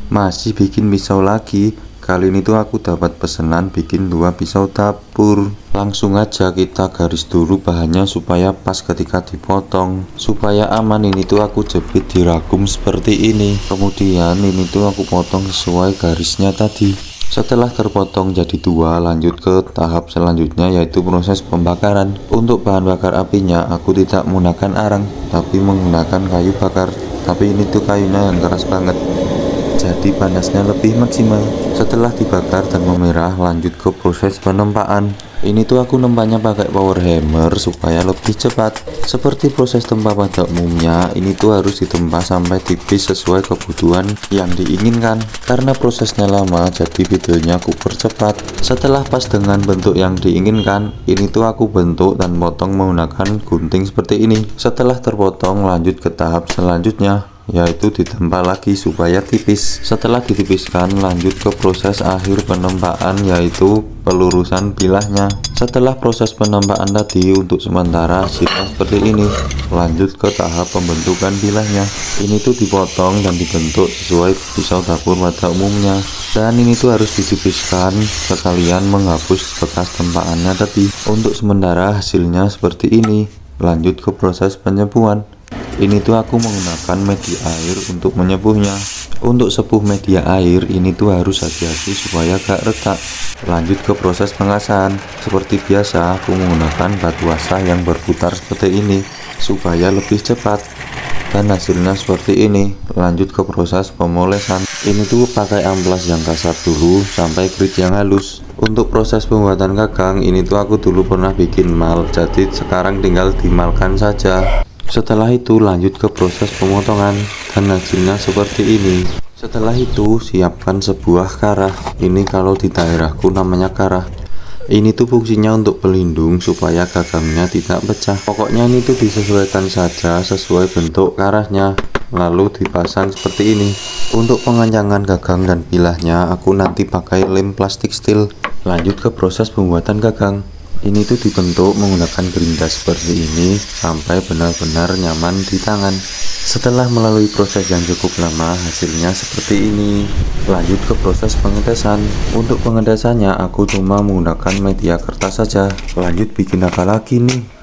Masih bikin pisau lagi. Kali ini tuh aku dapat pesanan bikin 2 pisau dapur. Langsung aja kita garis dulu bahannya supaya pas ketika dipotong. Supaya aman ini tuh aku jepit di ragum seperti ini. Kemudian ini tuh aku potong sesuai garisnya tadi. Setelah terpotong jadi 2, lanjut ke tahap selanjutnya yaitu proses pembakaran. Untuk bahan bakar apinya aku tidak menggunakan arang tapi menggunakan kayu bakar. Tapi ini tuh kayunya yang keras banget, jadi panasnya lebih maksimal. Setelah dibakar dan memerah, lanjut ke proses penempaan. Ini tuh aku nempanya pakai power hammer supaya lebih cepat. Seperti proses tempa pada umumnya, ini tuh harus ditempa sampai tipis sesuai kebutuhan yang diinginkan. Karena prosesnya lama, jadi videonya aku percepat. Setelah pas dengan bentuk yang diinginkan, ini tuh aku bentuk dan potong menggunakan gunting seperti ini. Setelah terpotong, lanjut ke tahap selanjutnya, yaitu ditempa lagi supaya tipis. Setelah ditipiskan, lanjut ke proses akhir penempaan yaitu pelurusan bilahnya. Setelah proses penempaan tadi untuk sementara hasilnya seperti ini, lanjut ke tahap pembentukan bilahnya. Ini tuh dipotong dan dibentuk sesuai pisau dapur pada umumnya, dan ini tuh harus ditipiskan sekalian menghapus bekas tempaannya tadi. Untuk sementara hasilnya seperti ini. Lanjut ke proses penyepuhan. Ini tuh aku menggunakan media air untuk menyepuhnya. Untuk sepuh media air ini tuh harus hati-hati supaya gak retak. Lanjut ke proses pengasahan. Seperti biasa aku menggunakan batu asah yang berputar seperti ini supaya lebih cepat, dan hasilnya seperti ini. Lanjut ke proses pemolesan. Ini tuh pakai amplas yang kasar dulu sampai grit yang halus. Untuk proses pembuatan gagang ini tuh aku dulu pernah bikin mal, jadi sekarang tinggal dimalkan saja. Setelah itu lanjut ke proses pemotongan dan hasilnya seperti ini. Setelah itu siapkan sebuah karah. Ini kalau di daerahku namanya karah. Ini tuh fungsinya untuk pelindung supaya gagangnya tidak pecah. Pokoknya ini tuh disesuaikan saja sesuai bentuk karahnya, lalu dipasang seperti ini. Untuk pengencangan gagang dan bilahnya aku nanti pakai lem plastik steel. Lanjut ke proses pembuatan gagang. Ini tuh dibentuk menggunakan gerinda seperti ini sampai benar-benar nyaman di tangan. Setelah melalui proses yang cukup lama, hasilnya seperti ini. Lanjut ke proses pengetesan. Untuk pengetesannya aku cuma menggunakan media kertas saja. Lanjut bikin apa lagi nih?